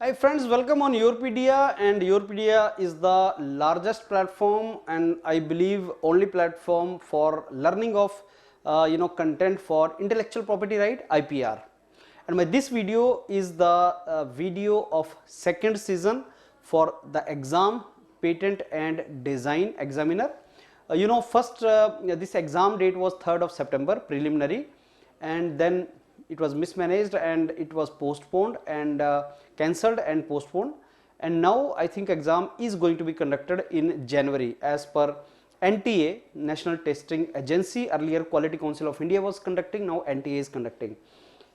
Hi friends, welcome on Yourpedia, and Yourpedia is the largest platform and I believe only platform for learning of content for intellectual property right, IPR. And this video is the video of second season for the exam patent and design examiner. First this exam date was 3rd of September preliminary, and then it was mismanaged and it was postponed and cancelled and postponed, and now I think exam is going to be conducted in January as per NTA, National Testing Agency. Earlier Quality Council of India was conducting, now NTA is conducting,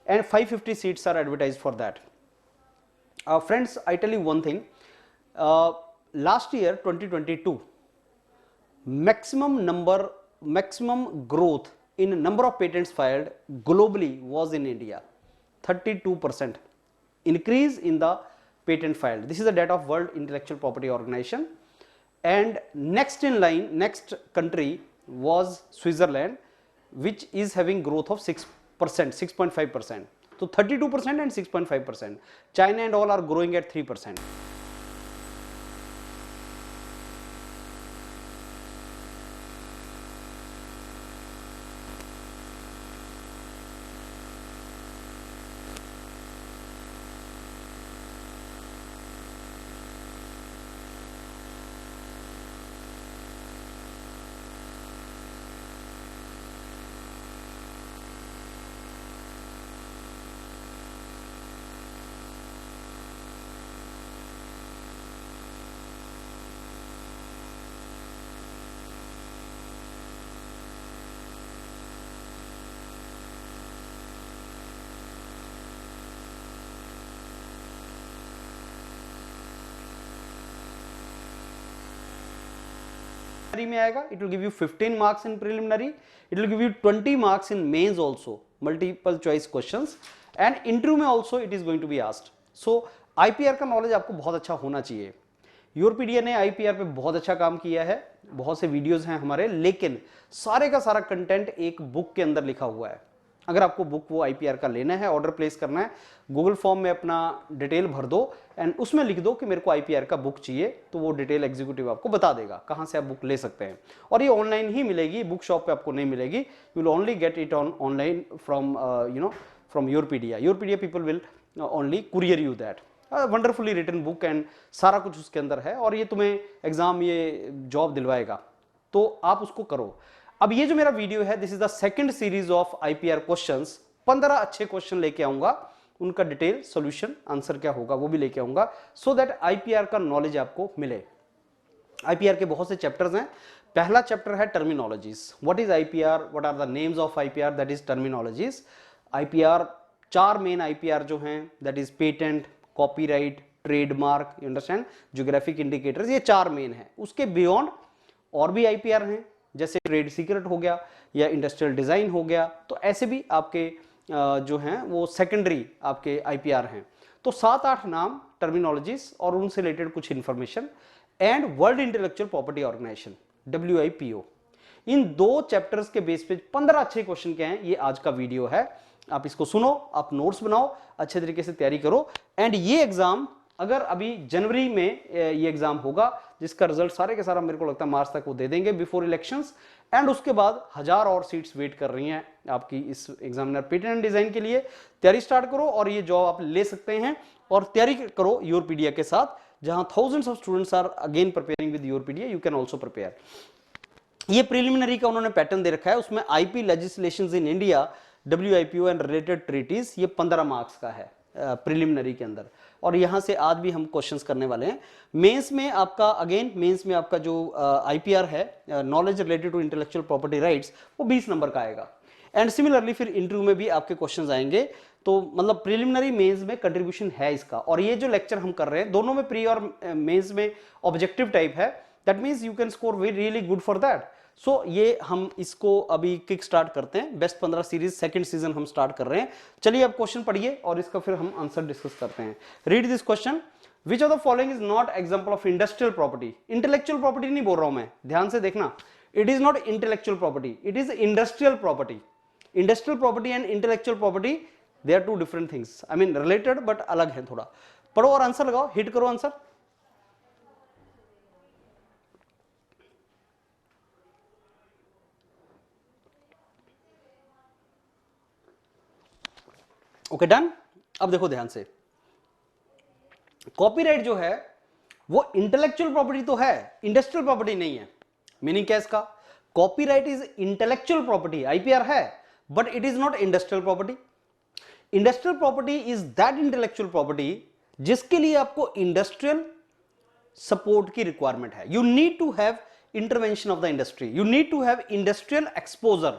and 550 seats are advertised for that. Friends, I tell you one thing, last year 2022 maximum growth in number of patents filed globally was in India. 32% increase in the patent filed. This is the data of World Intellectual Property Organization. And next in line, next country was Switzerland, which is having growth of 6%, 6.5%. So 32% and 6.5%. China and all are growing at 3%. में आएगा, it will give you 15 marks in preliminary, it will give you 20 marks in mains also, multiple choice questions, and interview में also it is going to be asked. So IPR का knowledge आपको बहुत अच्छा होना चाहिए. योरपीडिया ने IPR पे बहुत अच्छा काम किया है, बहुत से वीडियोस हैं हमारे, लेकिन सारे का सारा कंटेंट एक बुक के अंदर लिखा हुआ है. अगर आपको बुक वो IPR का लेना है, ऑर्डर प्लेस करना है, गूगल फॉर्म में अपना डिटेल भर दो एंड उसमें लिख दो कि मेरे को IPR का बुक चाहिए, तो वो डिटेल एग्जीक्यूटिव आपको बता देगा कहां से आप बुक ले सकते हैं. और ये ऑनलाइन ही मिलेगी, बुक शॉप पे आपको नहीं मिलेगी. You will only get it online from Yourpedia. Yourpedia people will only courier you that. Wonderfully written book and सारा कुछ उसके अंदर है, और ये तुम्हें एग्जाम, ये जॉब दिलवाएगा, तो आप उसको करो. अब ये जो मेरा वीडियो है, this is the second series of IPR questions. 15 अच्छे क्वेश्चन लेके आऊंगा, उनका डिटेल सॉल्यूशन आंसर क्या होगा वो भी लेके आऊंगा, सो दैट IPR का नॉलेज आपको मिले. IPR के बहुत से चैप्टर्स हैं. पहला चैप्टर है terminologies. What is IPR, what are the names of IPR, that is terminologies. IPR, 4 main IPR जो हैं, that is patent, copyright, trademark, you understand, geographic indicators, ये 4 मेन हैं. उसके बियॉन्ड और भी IPR हैं, जैसे ट्रेड सीक्रेट हो गया या इंडस्ट्रियल डिजाइन हो गया, तो ऐसे भी आपके जो हैं वो सेकेंडरी आपके IPR हैं. तो 7-8 नाम टर्मिनोलॉजीज और उनसे रिलेटेड कुछ information, and world intellectual property organization WIPO. इन 2 चैप्टर्स के बेस पे 15 अच्छे क्वेश्चन के हैं. ये आज का वीडियो है, आप इसको सुनो, आप नोट्स बनाओ, अच्छे तरीके से तैयारी करो. एंड ये एग्जाम अगर अभी जनवरी में ये एग्जाम होगा, जिसका रिजल्ट सारे के सारा मेरे को लगता है मार्च तक वो दे देंगे बिफोर इलेक्शंस, एंड उसके बाद 1000 और सीट्स वेट कर रही हैं आपकी इस एग्जामिनर पेटेंट एंड डिजाइन के लिए. तैयारी स्टार्ट करो और ये जॉब आप ले सकते हैं. और तैयारी करो योरपीडिया के साथ, जहां thousands of students are again preparing with Yourpedia. You can also prepare. ये प्रिलिमिनरी का उन्होंने पैटर्न दे रखा है, उसमें IP legislations in India, WIPO and related treaties, ये 15 मार्क्स का है प्रिलिमिनरी के अंदर. और यहां से आज भी हम क्वेश्चंस करने वाले हैं. मेंस में आपका अगेन, मेंस में आपका जो IPR है, knowledge related to intellectual property rights, वो 20 नंबर का आएगा. एंड सिमिलरली फिर इंटरव्यू में भी आपके क्वेश्चंस आएंगे. तो मतलब प्रिलिमिनरी, मेंस में कंट्रीब्यूशन है इसका. और ये जो लेक्चर हम कर रहे हैं, दोनों में प्री और मेंस में ऑब्जेक्टिव टाइप है. That means you can score very really good for that. So ये हम इसको अभी किक स्टार्ट करते हैं. बेस्ट 15 सीरीज सेकंड सीजन हम स्टार्ट कर रहे हैं. चलिए अब क्वेश्चन पढ़िए और इसका फिर हम आंसर डिस्कस करते हैं. Read this question. Which of the following is not example of industrial property. Intellectual property नहीं बोल रहा हूं मैं, ध्यान से देखना. It is not intellectual property, it is industrial property. Industrial property and intellectual property, they are 2 different things. I mean related but अलग है थोड़ा. पढ़ो और आंसर लगाओ, हिट करो आंसर। Okay done. अब देखो ध्यान से, कॉपीराइट जो है वो इंटेलेक्चुअल प्रॉपर्टी तो है, इंडस्ट्रियल प्रॉपर्टी नहीं है। मीनिंग क्या इसका, copyright is intellectual property, IPR है, but it is not industrial property. Industrial property is that intellectual property जिसके लिए आपको इंडस्ट्रियल सपोर्ट की रिक्वायरमेंट है। You need to have intervention of the industry, you need to have industrial exposure.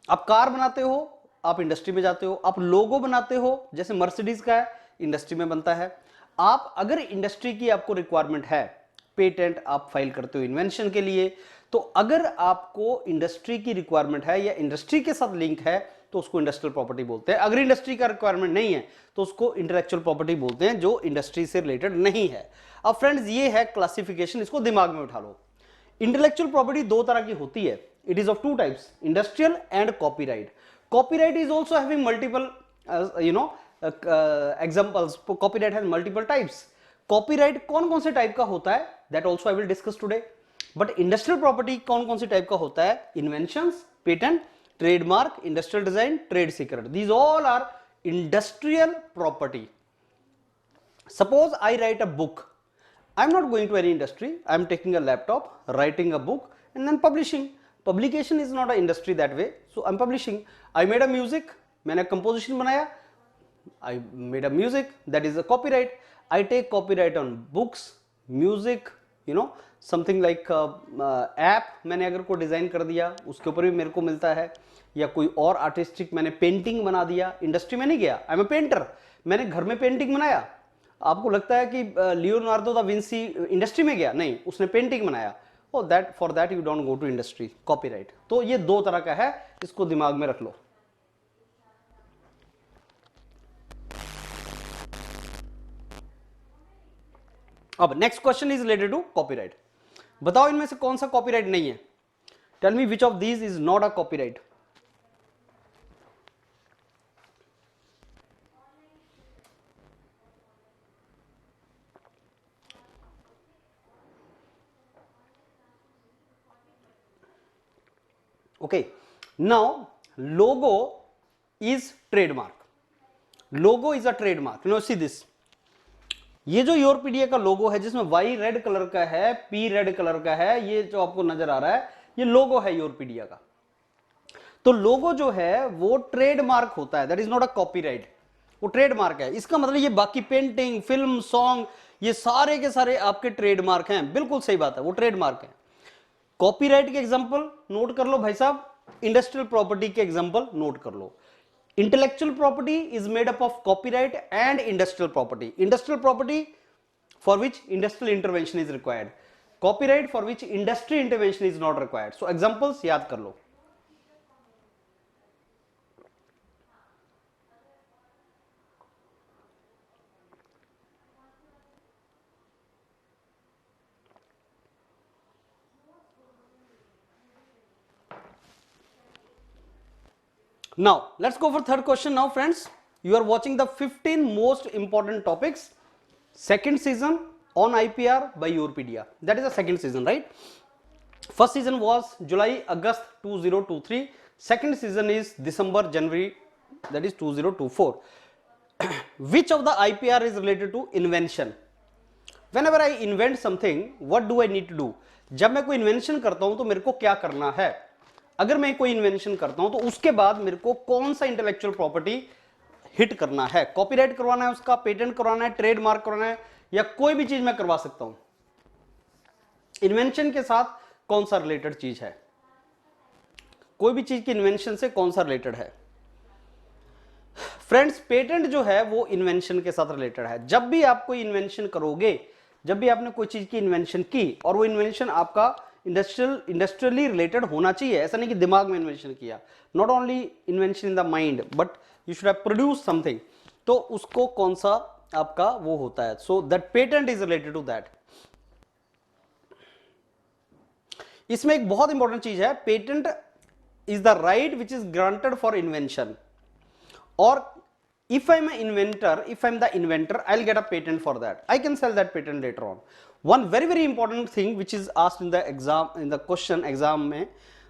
आप car बनाते हो, आप इंडस्ट्री में जाते हो, आप लोगो बनाते हो, जैसे मर्सिडीज का है, इंडस्ट्री में बनता है। आप अगर इंडस्ट्री की आपको रिक्वायरमेंट है, पेटेंट आप फाइल करते हो इन्वेंशन के लिए, तो अगर आपको इंडस्ट्री की रिक्वायरमेंट है या इंडस्ट्री के साथ लिंक है तो उसको इंडस्ट्रियल प्रॉपर्टी बोलते हैं। अगर इंडस्ट्री का रिक्वायरमेंट नहीं है तो उसको इंटेलेक्चुअल प्रॉपर्टी बोलते हैं, जो इंडस्ट्री से रिलेटेड नहीं है। अब फ्रेंड्स ये है क्लासिफिकेशन, इसको दिमाग में उठा लो। इंटेलेक्चुअल प्रॉपर्टी दो तरह की होती है, it is of two types, industrial and copyright. Copyright is also having multiple examples, copyright has multiple types. Copyright कौन कौन से टाइप का होता है that also I will discuss today. But industrial property कौन कौन से टाइप का होता है, inventions, patent, trademark, industrial design, trade secret, these all are industrial property. Suppose I write a book. I am not going to any industry. I am taking a laptop, writing a book, and then publishing. Publication is not an industry that way. So I am publishing. I made a music. मैंने composition बनाया. I made a music. That is a copyright. I take copyright on books, music, something like app. मैंने अगर कोई design कर दिया उसके ऊपर भी मेरे को मिलता है, या कोई और आर्टिस्टिक मैंने पेंटिंग बना दिया, इंडस्ट्री में नहीं गया, आई एम ए पेंटर, मैंने घर में पेंटिंग बनाया। आपको लगता है कि लियोनार्डो दा विंसी इंडस्ट्री में गया, नहीं, उसने पेंटिंग बनाया, oh that for that you don't go to industry, copyright. तो ये दो तरह का है, इसको दिमाग में रख लो। अब next question is related to copyright. बताओ इनमें से कौन सा कॉपीराइट नहीं है, tell me which of these is not a copyright. Okay, now logo is trademark. Logo is a trademark. You know, see this. ये जो योरपीडिया का लोगो है जिसमें Y रेड कलर का है, P रेड कलर का है, ये जो आपको नजर आ रहा है, ये लोगो है योरपीडिया का। तो लोगो जो है वो ट्रेडमार्क होता है, that is not a copyright, वो ट्रेडमार्क है। इसका मतलब ये बाकी पेंटिंग, फिल्म, सॉन्ग, ये सारे के सारे आपके ट्रेडमार्क हैं। बिल्कुल सही बात है, वो ट्रेडमार्क है। कॉपीराइट के एग्जांपल नोट कर लो भाई साहब, इंडस्ट्रियल प्रॉपर्टी के एग्जांपल नोट कर लो। Intellectual property is made up of copyright and industrial property. Industrial property for which industrial intervention is required, copyright for which industry intervention is not required. So examples याद कर लो। Now let's go for third question. Now friends, you are watching the 15 most important topics, second season on IPR by Yourpedia. That is the second season, right? First season was July August 2023, second season is December January, that is 2024. Which of the IPR is related to invention? Whenever I invent something, what do I need to do? जब मैं कोई invention करता हूं तो मेरे को क्या करना है? अगर मैं कोई इन्वेंशन करता हूं तो उसके बाद मेरे को कौन सा इंटेलेक्चुअल प्रॉपर्टी हिट करना है, कॉपीराइट करवाना है, उसका पेटेंट करवाना है, ट्रेडमार्क करवाना है, या कोई भी चीज मैं करवा सकता हूं। इन्वेंशन के साथ कौन सा रिलेटेड चीज है, कोई भी चीज की इन्वेंशन से कौन सा रिलेटेड है। फ्रेंड्स, पेटेंट जो है वो इन्वेंशन के साथ रिलेटेड है। जब भी आप कोई इन्वेंशन करोगे, जब भी आपने कोई चीज की इन्वेंशन की और वो इन्वेंशन आपका इंडस्ट्रियली रिलेटेड होना चाहिए, ऐसा नहीं कि दिमाग में इन्वेंशन किया, not only invention in the mind but you should have produce something, तो उसको कौन सा आपका वो होता है। So that patent is related to that. इसमें एक बहुत इंपॉर्टेंट चीज है, patent is the right which is granted for invention, और if I'm an inventor, if I'm the inventor, I'll get a patent for that. I can sell that patent later on. One very important thing which is asked in the exam, in the question exam mein,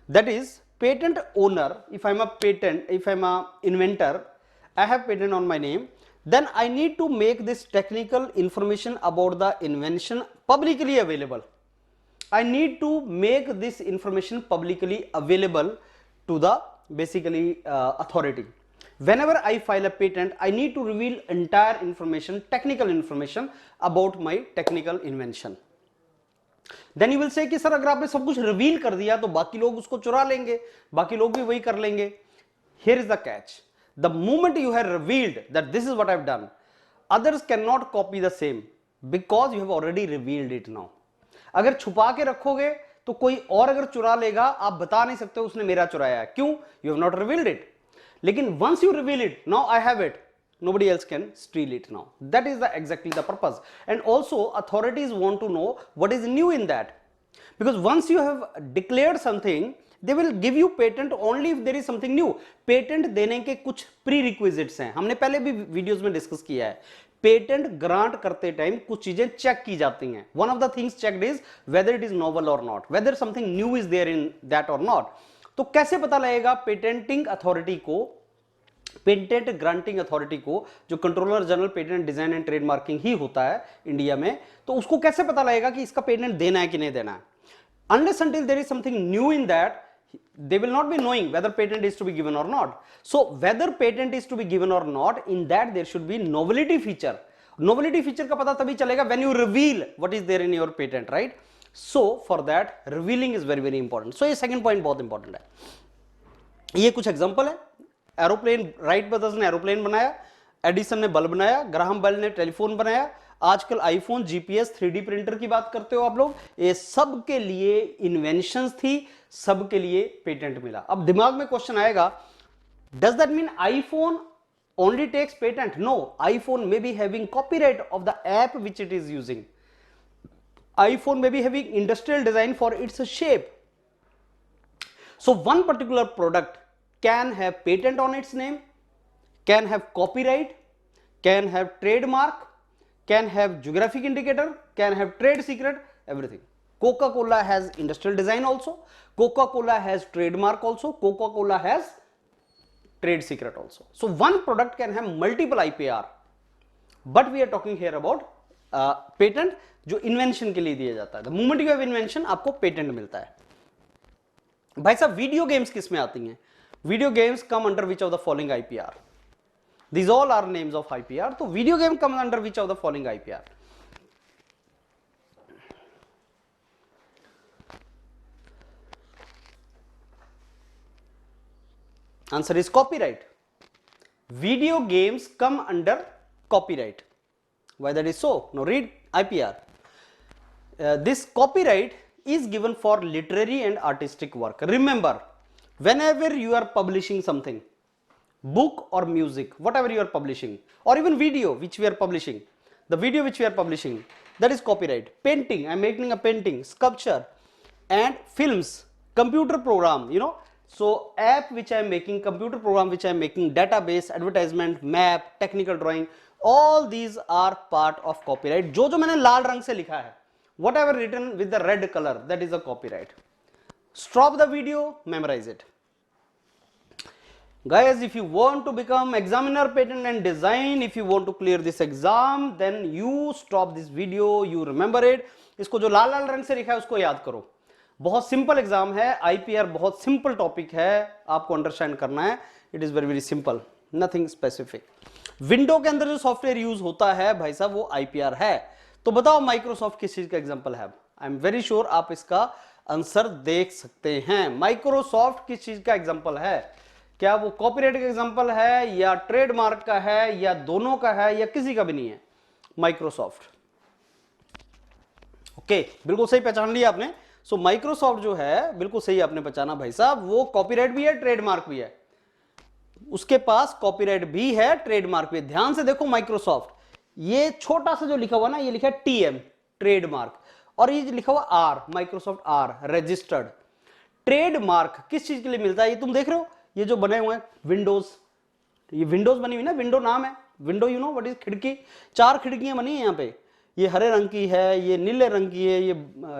that is patent owner. If I'm a inventor, I have patent on my name, then I need to make this technical information about the invention publicly available. I need to make this information publicly available to the basically authority. Whenever I file a patent, I need to reveal entire information, technical information about my technical invention. Then you will say कि sir अगर आपने सब कुछ reveal कर दिया तो बाकी लोग उसको चुरा लेंगे, बाकी लोग भी वही कर लेंगे. Here is the catch. The moment you have revealed that this is what I've done, others cannot copy the same because you have already revealed it now. अगर छुपा के रखोगे तो कोई और अगर चुरा लेगा, आप बता नहीं सकते उसने मेरा चुराया है. क्यों? You have not revealed it. लेकिन once you reveal it, now I have it. Nobody else can steal it now. That is exactly the purpose. And also authorities want to know what is new in that. Because once you have declared something, they will give you patent only if there is something new. Patent देने के कुछ prerequisites हैं. हमने पहले भी videos में discuss किया है. पेटेंट ग्रांट करते टाइम कुछ चीजें चेक की जाती हैं. One of the things checked is whether it is novel or not, whether something new is there in that or not. तो कैसे पता लगेगा पेटेंटिंग अथॉरिटी को, पेटेंट ग्रांटिंग अथॉरिटी को, जो controller general patent design and trademarking ही होता है इंडिया में, तो उसको कैसे पता लगेगा कि इसका पेटेंट देना है कि नहीं देना है? Unless until there is something new in that, they will not be knowing whether patent is to be given or not. So whether patent is to be given or not, in that there should be novelty feature. Novelty feature का पता तभी चलेगा when you reveal what is there in your patent, right? So for that revealing is very very important. So ये second point बहुत important है. ये कुछ example है. एरोप्लेन, राइट ब्रदर्स ने एरोप्लेन बनाया, एडिसन ने बल्ब बनाया, ग्राहम बेल ने टेलीफोन बनाया, आजकल आईफोन, जीपीएस, 3D प्रिंटर की बात करते हो आप लोग, ये सब के लिए इन्वेंशंस थी, सब के लिए पेटेंट मिला. अब दिमाग में क्वेश्चन आएगा, does that mean iPhone only takes patent? No, iPhone may be having copyright of the app which it is using. iPhone may be having industrial design for its shape. So one particular product can have patent on its name, can have copyright, can have trademark, can have geographic indicator, can have trade secret, everything. Coca-Cola has industrial design also, Coca-Cola has trademark also, Coca-Cola has trade secret also. So one product can have multiple IPR, but we are talking here about patent जो invention के लिए दिया जाता है. The moment you have invention आपको patent मिलता है. भाई साहब वीडियो गेम्स किस में आती हैं? Video games come under which of the following IPR? These all are names of IPR. तो video game come under which of the following IPR? Answer is copyright. Video games come under copyright. Why that is so? Now read IPR. This copyright is given for literary and artistic work. Remember, whenever you are publishing something, book or music, whatever you are publishing, or even video which we are publishing, the video which we are publishing, that is copyright. Painting, I am making a painting, sculpture, and films, computer program, you know. So app which I am making, computer program which I am making, database, advertisement, map, technical drawing, all these are part of copyright. जो जो मैंने लाल रंग से लिखा है, whatever written with the red color, that is a copyright. Stop the video, memorize it. Guys, if you want to become examiner patent and design, if you want to clear this exam, then you stop this video, you remember it. इसको जो लाल लाल रंग से लिखा है उसको याद करो. बहुत सिंपल एग्जाम है, IPR बहुत सिंपल टॉपिक है, आपको अंडरस्टैंड करना है. It is very very simple, nothing specific. Window के अंदर जो सॉफ्टवेयर यूज होता है भाई साहब वो IPR है. तो बताओ माइक्रोसॉफ्ट किस चीज का एग्जांपल है? आई एम वेरी श्योर आप इसका आंसर देख सकते हैं. माइक्रोसॉफ्ट किस चीज का एग्जांपल है? क्या वो कॉपीराइट का एग्जांपल है, या ट्रेडमार्क का है, या दोनों का है, या किसी का भी नहीं है? माइक्रोसॉफ्ट. ओके, बिल्कुल सही पहचान लिया आपने. सो माइक्रोसॉफ्ट जो है बिल्कुल सही आपने पहचाना भाई साहब, वो कॉपीराइट भी है, ट्रेडमार्क भी है. उसके पास कॉपीराइट भी है, ट्रेडमार्क भी है. ध्यान से देखो माइक्रोसॉफ्ट, ये छोटा सा जो लिखा हुआ ना, ये लिखा है TM ट्रेडमार्क, और ये लिखा हुआ R, Microsoft R registered. Trademark किस चीज के लिए मिलता है? ये तुम देख रहे हो, ये जो बने हुए हैं विंडोज, ये विंडोज बनी हुई ना, विंडो नाम है, window you know what is खिड़की, 4 खिड़कियां बनी है यहाँ पे, ये हरे रंग की है, ये नीले रंग की है, ये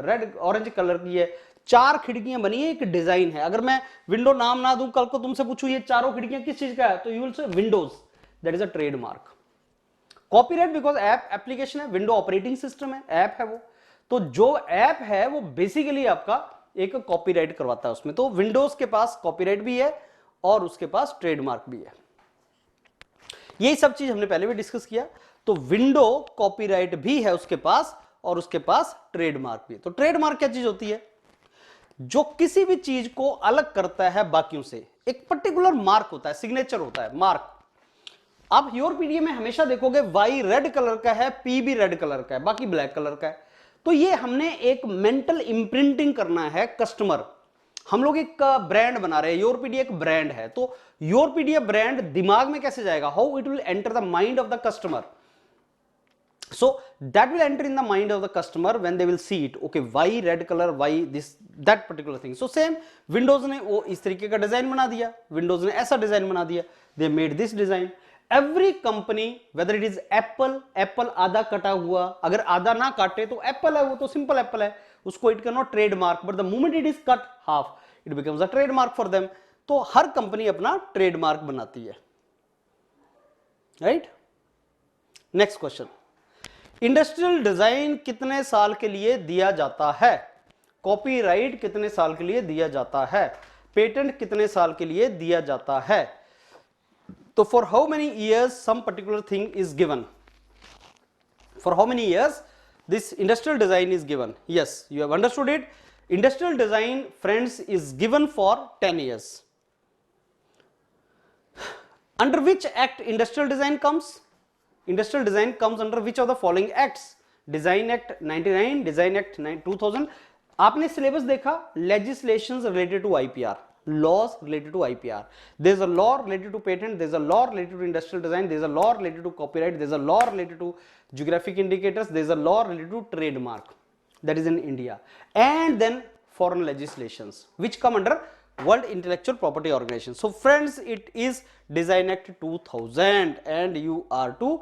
रेड ऑरेंज कलर की है, 4 खिड़कियां बनी है, एक डिजाइन है। अगर मैं विंडो नाम ना दूं, कल को तुमसे पूछूं ये चारों खिड़कियां किस चीज का है, तो you will say Windows, that is a trademark. Copyright because app application है, विंडो ऑपरेटिंग सिस्टम है, ऐप है वो, तो जो ऐप है वो बेसिकली आपका एक कॉपीराइट करवाता है उसमें। तो विंडोज के पास कॉपीराइट भी है और उसके पास ट्रेडमार्क भी है। यही सब चीज हमने पहले भी डिस्कस किया। तो विंडो कॉपीराइट भी है उसके पास और उसके पास ट्रेडमार्क भी है। तो ट्रेडमार्क क्या चीज होती है, जो किसी भी चीज को अलग करता है बाकियों से, एक पर्टिकुलर मार्क होता है, सिग्नेचर होता है, मार्क। आप यूरोपीडिया में हमेशा देखोगे वाई रेड कलर का है, पी भी रेड कलर का है, बाकी ब्लैक कलर का है। तो ये हमने एक मेंटल इंप्रिंटिंग करना है कस्टमर। हम लोग एक ब्रांड बना रहे हैं, यूरोपीडिया एक ब्रांड है, तो यूरोपीडिया ब्रांड दिमाग में कैसे जाएगा, how it will enter the mind of the customer, so that will enter in the mind of the customer when they will see it, okay why red color, why this that particular thing। so same windows ने वो इस तरीके का design बना दिया, windows ने ऐसा design बना दिया, they made this design। every company whether it is apple आधा कटा हुआ, अगर आधा ना काटे तो एप्पल है, वो तो सिंपल एप्पल है, उसको it cannot trademark, but the moment it is cut half it becomes a trademark for them। तो हर कंपनी अपना ट्रेडमार्क बनाती है, right. Next question, industrial design कितने साल के लिए दिया जाता है, कॉपीराइट कितने साल के लिए दिया जाता है, पेटेंट कितने साल के लिए दिया जाता है। तो for how many years some particular thing is given, for how many years this industrial design is given, yes you have understood it. Industrial design friends is given for 10 years। Under which act industrial design comes, industrial design comes under which of the following acts, design act 99, design act 2000। आपने syllabus देखा, legislations related to IPR, laws related to IPR, there is a law related to patent, there is a law related to industrial design, there is a law related to copyright, there is a law related to geographic indicators, there is a law related to trademark, that is in India, and then foreign legislations which come under World Intellectual Property Organization। so friends it is Design Act 2000 and you are to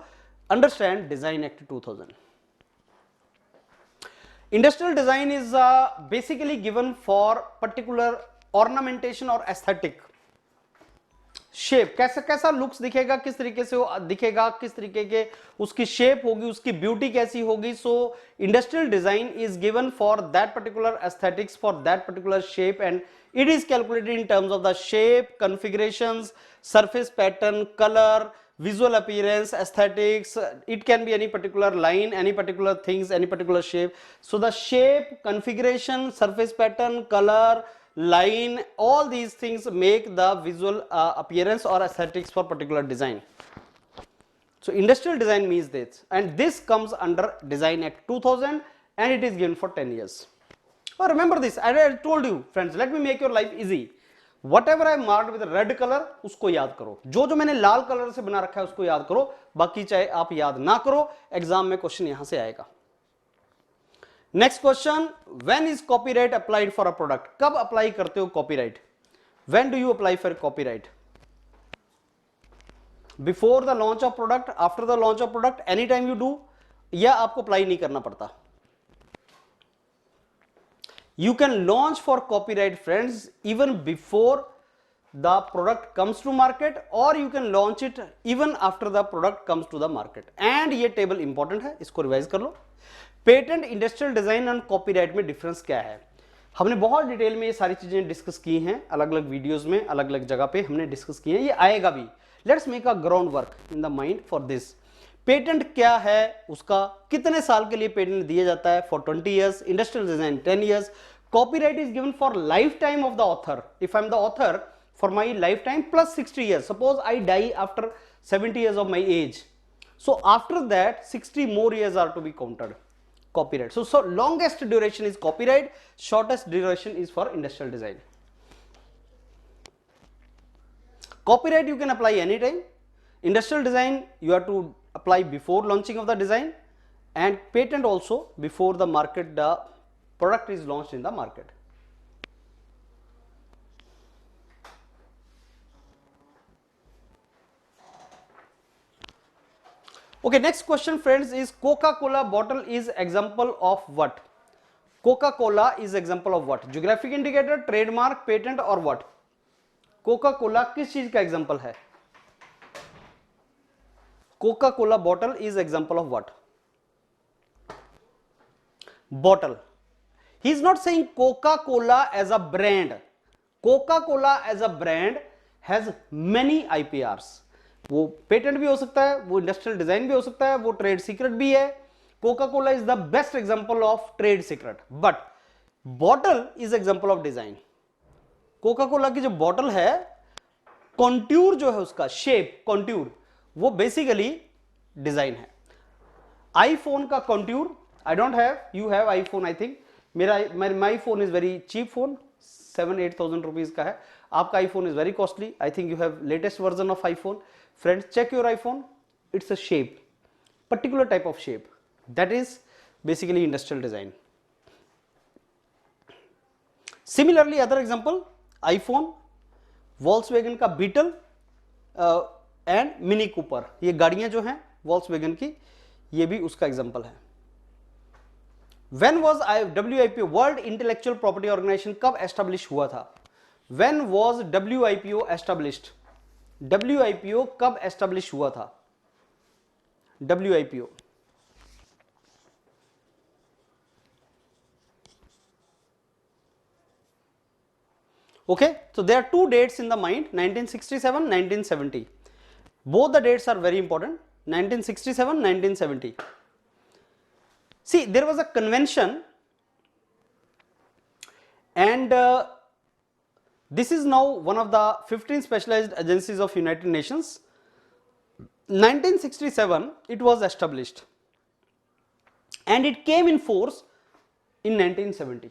understand Design Act 2000। Industrial design is basically given for particular ornamentation or aesthetic shape, कैसा कैसा looks दिखेगा, किस तरीके से वो दिखेगा, किस तरीके के उसकी शेप होगी, उसकी ब्यूटी कैसी होगी। सो industrial design is given for that particular aesthetics, for that particular shape, and it is calculated in terms of the shape, configurations, surface pattern, color, visual appearance, aesthetics. It can be any particular line, any particular things, any particular shape. So the shape, configuration, surface pattern, color, line, all these things make the visual appearance or aesthetics for particular design. So industrial design means this, and this comes under Design Act 2000 and it is given for 10 years। Oh, remember this, I told you friends, let me make your life easy। whatever I marked with red color उसको याद करो, जो जो मैंने लाल colour से बना रखा है उसको याद करो, बाकी चाहे आप याद ना करो, एग्जाम में क्वेश्चन यहां से आएगा। Next question, when is copyright applied for a product, कब अप्लाई करते हो copyright, when do you apply for copyright, before the launch of product, after the launch of product, any time you do, या आपको apply नहीं करना पड़ता। You can launch for copyright friends even before the product comes to market, or you can launch it even after the product comes to the market। and ये table important है, इसको revise कर लो। Patent, industrial design और copyright में difference क्या है, हमने बहुत डिटेल में ये सारी चीजें डिस्कस की हैं, अलग अलग वीडियोस में अलग अलग जगह पे हमने डिस्कस किए हैं, ये आएगा भी। Let's make a ground work in the mind for this. Patent क्या है, उसका कितने साल के लिए पेटेंट दिया जाता है, for 20 years, industrial design 10 years, copyright is given for lifetime of the author, if I am the author for my lifetime plus 60 years, suppose I die after 70 years of my age, so after that 60 more years are to be counted, copyright। so longest duration is copyright, shortest duration is for industrial design। copyright you can apply anytime, industrial design you have to apply before launching of the design, and patent also before the market, the product is launched in the market। Okay, next question friends is Coca-Cola bottle is example of what? Coca-Cola is example of what? Geographic indicator, trademark, patent और what? Coca-Cola किस चीज का example है? Coca-Cola bottle is example of what? Bottle. He is not saying Coca-Cola as a brand. Coca-Cola as a brand has many IPRs. वो patent भी हो सकता है, वो इंडस्ट्रियल डिजाइन भी हो सकता है, वो ट्रेड सीक्रेट भी है. Coca Cola is the best example of trade secret, but bottle is example of design. Coca Cola की जो बॉटल है, कॉन्ट्यूर जो है उसका शेप, कॉन्ट्यूर वो बेसिकली डिजाइन है. आईफोन का contour I don't have, you have iPhone I think. मेरा my phone is very cheap phone, 7-8,000 rupees का है. आपका iPhone is very costly. I think you have latest version of iPhone. Friends, check your iPhone. It's a shape, particular type of shape. That is basically industrial design. Similarly, other example, iPhone, Volkswagen का Beetle and Mini Cooper. ये गाड़ियां जो हैं Volkswagen की, ये भी उसका example है. When was WIPO, World Intellectual Property Organization, कब एस्टेब्लिश हुआ था? When was WIPO established? WIPO कब एस्टेब्लिश हुआ था? WIPO okay, so there are two dates in the mind, 1967, 1970. Both the dates are very important, 1967, 1970. See, there was a convention and this is now one of the 15 specialized agencies of United Nations. 1967 it was established and it came in force in 1970.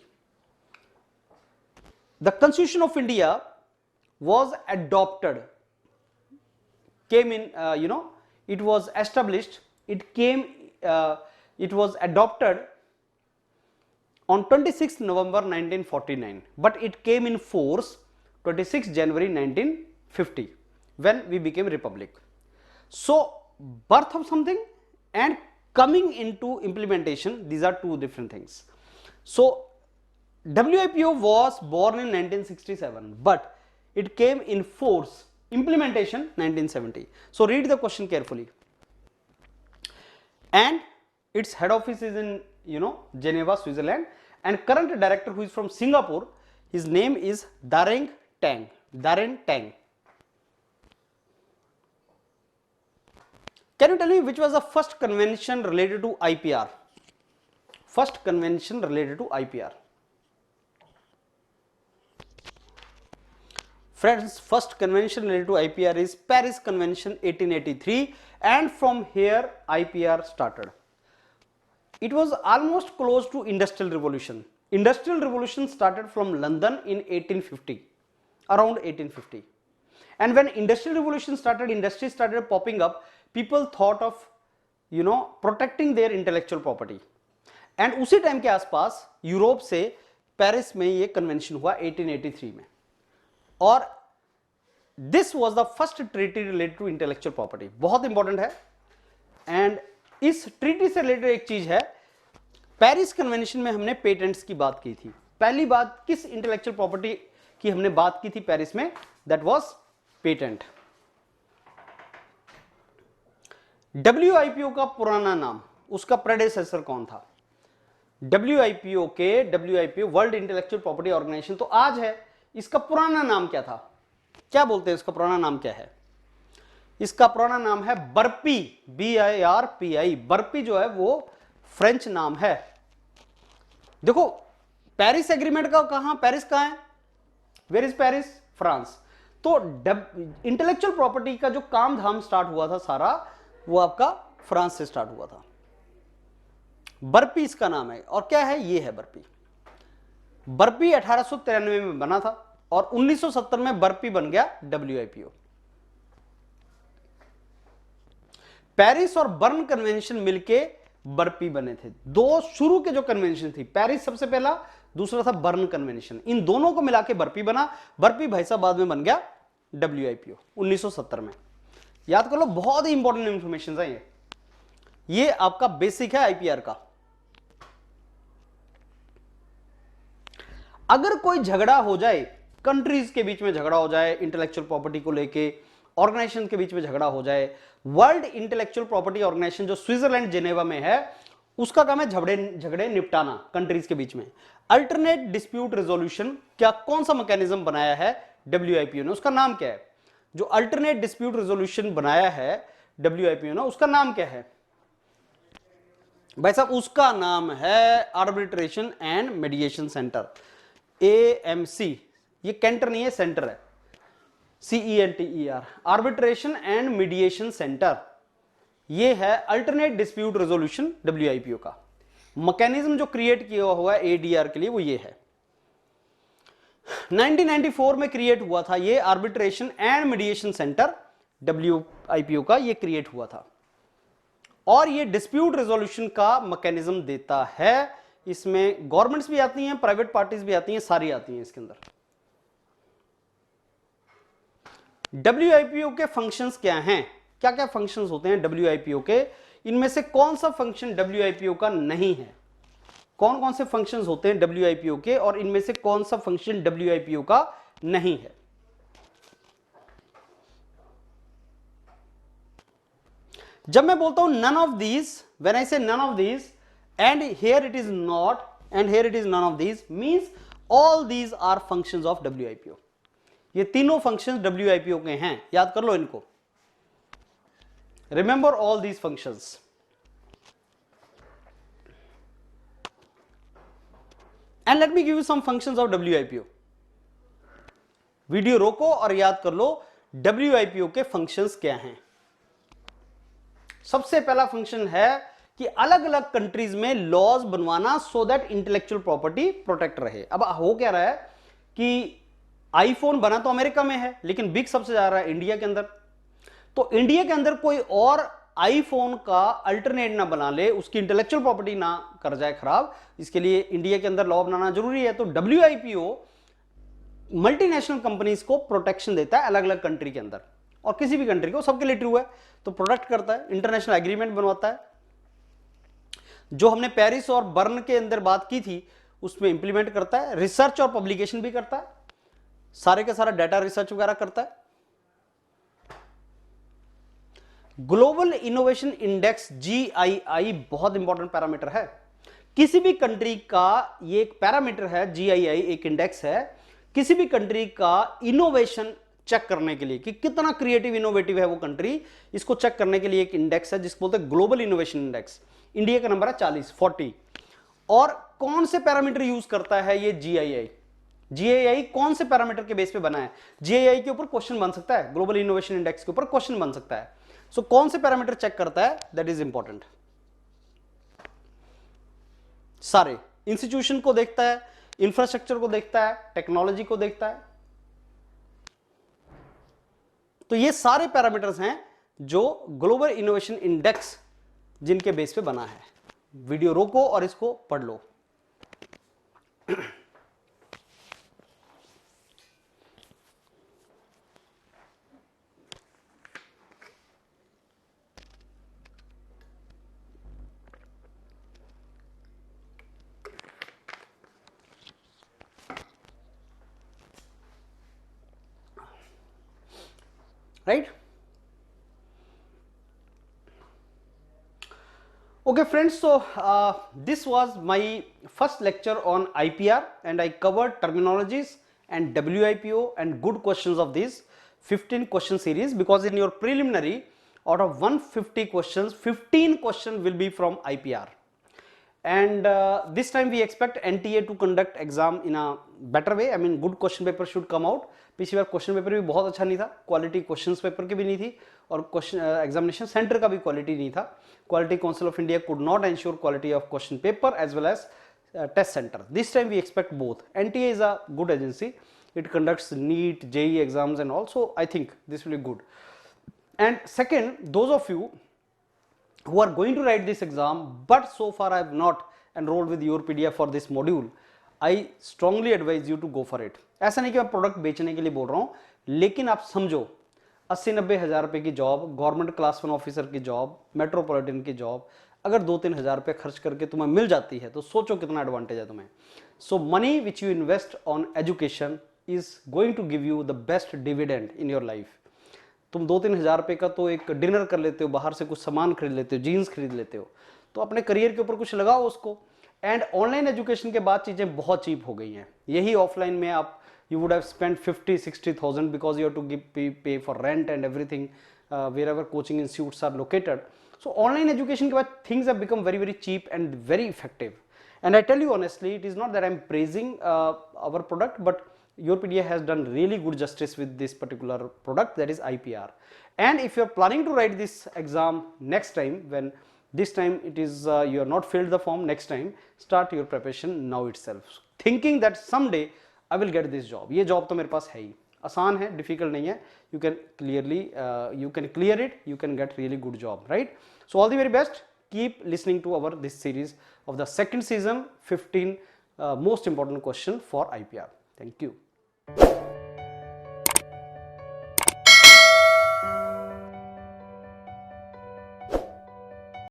The Constitution of India was adopted, came in, it was established, it was adopted on 26 November 1949, but it came in force 26 January 1950 when we became republic. So birth of something and coming into implementation, these are two different things. So WIPO was born in 1967, but it came in force, implementation 1970. So read the question carefully. And its head office is in Geneva, Switzerland, and current director who is from Singapore, his name is Darren Tang. Darren Tang. Can you tell me which was the first convention related to IPR? First convention related to IPR. Friends, first convention related to IPR is Paris Convention 1883, and from here IPR started. It was almost close to Industrial Revolution. Industrial Revolution started from London in 1850, around 1850. And when Industrial Revolution started, industry started popping up, people thought of protecting their intellectual property. And उसी time के आसपास Europe से Paris में ये convention हुआ 1883 में, और this was the first treaty related to intellectual property. बहुत इंपॉर्टेंट है. एंड इस ट्रीटी से रिलेटेड एक चीज है, पेरिस कन्वेंशन में हमने पेटेंट्स की बात की थी. पहली बात किस इंटेलेक्चुअल प्रॉपर्टी की हमने बात की थी पेरिस में? That was patent. WIPO का पुराना नाम, उसका प्रेडेसेसर कौन था? WIPO world intellectual property organization तो आज है, इसका पुराना नाम क्या था? क्या बोलते हैं इसका पुराना नाम क्या है? इसका पुराना नाम है बर्पी, BIRPI. बर्पी जो है वो फ्रेंच नाम है. देखो पेरिस एग्रीमेंट का कहां, पेरिस कहां है? Where is Paris? फ्रांस. तो इंटेलेक्चुअल प्रॉपर्टी का जो काम धाम स्टार्ट हुआ था सारा, वो आपका फ्रांस से स्टार्ट हुआ था. बर्पी इसका नाम है. और क्या है? ये है बर्पी. बर्पी 1893 में बना था और 1970 में बर्पी बन गया WIPO. पेरिस और बर्न कन्वेंशन मिलके बर्पी बने थे. दो शुरू के जो कन्वेंशन थी, पेरिस सबसे पहला, दूसरा था बर्न कन्वेंशन. इन दोनों को मिला के बर्पी बना. बर्पी भाई साहब बाद में बन गया WIPO 1970 में. याद कर लो, बहुत ही इंपॉर्टेंट इंफॉर्मेशन है ये. ये आपका बेसिक है आईपीआर का। अगर कोई झगड़ा हो जाए, कंट्रीज के बीच में झगड़ा हो जाए इंटेलेक्चुअल प्रॉपर्टी को लेके, ऑर्गेनाइजेशन के बीच में झगड़ा हो जाए, वर्ल्ड इंटेलेक्चुअल प्रॉपर्टी ऑर्गेनाइजेशन जो स्विट्जरलैंड जेनेवा में है, उसका काम है झगड़े निपटाना कंट्रीज के बीच में। अल्टरनेट डिस्प्यूट रेजोल्यूशन क्या कौन सा मैकेनिज्म बनाया है डब्ल्यूआईपीओ ने, उसका नाम क्या है? जो अल्टरनेट डिस्प्यूट रेजोल्यूशन बनाया है डब्ल्यूआईपीओ ने, उसका नाम क्या है भाई साहब? उसका नाम है arbitration and mediation centre, AMC। ये कैंटर नहीं है, सेंटर है, CENTER, arbitration and mediation centre. ये है अल्टरनेट डिस्प्यूट रेजोल्यूशन WIPO का मैकेनिज्म जो क्रिएट किया हुआ है ADR के लिए, वो ये है। 1994 में क्रिएट हुआ था ये arbitration and mediation centre WIPO का, ये क्रिएट हुआ था और ये डिस्प्यूट रेजोल्यूशन का मैकेनिज्म देता है। इसमें गवर्नमेंट्स भी आती हैं, प्राइवेट पार्टीज भी आती हैं, सारी आती हैं इसके अंदर। WIPO के फंक्शंस क्या हैं? क्या क्या फंक्शंस होते हैं WIPO के? इनमें से कौन सा फंक्शन WIPO का नहीं है? कौन कौन से फंक्शंस होते हैं WIPO के और इनमें से कौन सा फंक्शन WIPO का नहीं है? जब मैं बोलता हूं none of these, when I say none of these and here it is not and here it is none of these, means all these are functions of WIPO। ये तीनों फंक्शंस WIPO के हैं, याद कर लो इनको। Remember all these functions। And let me give you some functions of WIPO। Video रोको और याद कर लो WIPO के फंक्शंस क्या हैं। सबसे पहला फंक्शन है कि अलग अलग कंट्रीज में लॉज बनवाना so that intellectual property protect रहे। अब हो क्या रहा है कि आईफोन बना तो अमेरिका में है, लेकिन बिक सबसे जा रहा है इंडिया के अंदर। तो इंडिया के अंदर कोई और आईफोन का अल्टरनेट ना बना ले, उसकी इंटेलेक्चुअल प्रॉपर्टी ना कर जाए खराब, इसके लिए इंडिया के अंदर लॉ बनाना जरूरी है। तो WIPO मल्टीनेशनल कंपनीज को प्रोटेक्शन देता है अलग अलग कंट्री के अंदर, और किसी भी कंट्री को, सबके लिए ट्रू है, तो प्रोटेक्ट करता है, इंटरनेशनल एग्रीमेंट बनवाता है। जो हमने पेरिस और बर्न के अंदर बात की थी उसमें इंप्लीमेंट करता है, रिसर्च और पब्लिकेशन भी करता है, सारे का सारा डाटा रिसर्च वगैरह करता है। ग्लोबल इनोवेशन इंडेक्स GII बहुत इंपॉर्टेंट पैरामीटर है। किसी भी कंट्री का ये एक पैरामीटर है, GII एक इंडेक्स है, किसी भी कंट्री का इनोवेशन चेक करने के लिए कि कितना क्रिएटिव इनोवेटिव है वो कंट्री, इसको चेक करने के लिए एक इंडेक्स है जिसको बोलते हैं ग्लोबल इनोवेशन इंडेक्स। इंडिया का नंबर है 40 और कौन से पैरामीटर यूज करता है ये GII कौन से पैरामीटर के बेस पे बना है? GII के ऊपर क्वेश्चन बन सकता है, ग्लोबल इनोवेशन इंडेक्स के ऊपर क्वेश्चन बन सकता है। सो कौन से पैरामीटर चेक करता है, दैट इज इंपॉर्टेंट। सारे इंस्टीट्यूशन को देखता है, इंफ्रास्ट्रक्चर को देखता है, टेक्नोलॉजी को देखता है। तो ये सारे पैरामीटर्स हैं जो ग्लोबल इनोवेशन इंडेक्स जिनके बेस पे बना है। वीडियो रोको और इसको पढ़ लो। Right? Okay friends, so this was my first lecture on IPR and I covered terminologies and WIPO and good questions of this 15 question series, because in your preliminary out of 150 questions 15 questions will be from IPR, and this time we expect NTA to conduct exam in a better way. I mean good question paper should come out। पिछली बार question paper भी बहुत अच्छा नहीं था, quality questions paper की भी नहीं थी और क्वेश्चन एग्जामिनेशन सेंटर का भी क्वालिटी नहीं था। Quality council of India could not ensure quality of question paper as well as test centre. This time we expect both. NTA is a good agency, it conducts NEET, JEE exams and also I think this will be good। And second, those of you who are going to write this exam but so far I have not enrolled with YourPedia for this module, I strongly advise you to go for it। ऐसा नहीं कि मैं product बेचने के लिए बोल रहा हूं, लेकिन आप समझो 80-90 हज़ार रुपये की जॉब, गवर्नमेंट क्लास 1 ऑफिसर की जॉब, मेट्रोपॉलिटन की जॉब अगर 2-3 हज़ार रुपये खर्च करके तुम्हें मिल जाती है तो सोचो कितना एडवांटेज है तुम्हें। So money which you invest on education is going to give you the best dividend in your life. तुम 2-3 हज़ार रुपये का तो एक डिनर कर लेते हो, बाहर से कुछ सामान खरीद लेते हो, जीन्स खरीद लेते हो, तो अपने करियर के ऊपर कुछ लगाओ उसको। एंड ऑनलाइन एजुकेशन के बाद चीज़ें बहुत चीप हो गई हैं। यही ऑफलाइन में आप you would have spent 50-60,000 because you have to pay for rent and everything wherever coaching institutes are located. So online education के बाद things have become very cheap and very effective. And I tell you honestly, it is not that I am praising our product, but YourPedia has done really good justice with this particular product, that is IPR. And if you are planning to write this exam next time, when this time it is you have not filled the form, next time start your preparation now itself, thinking that someday I will get this job. ये job तो मेरे पास है ही, आसान है, difficult नहीं है, you can clear it, you can get really good job, right? So all the very best. Keep listening to this series of the second season, 15 most important question for IPR. Thank you.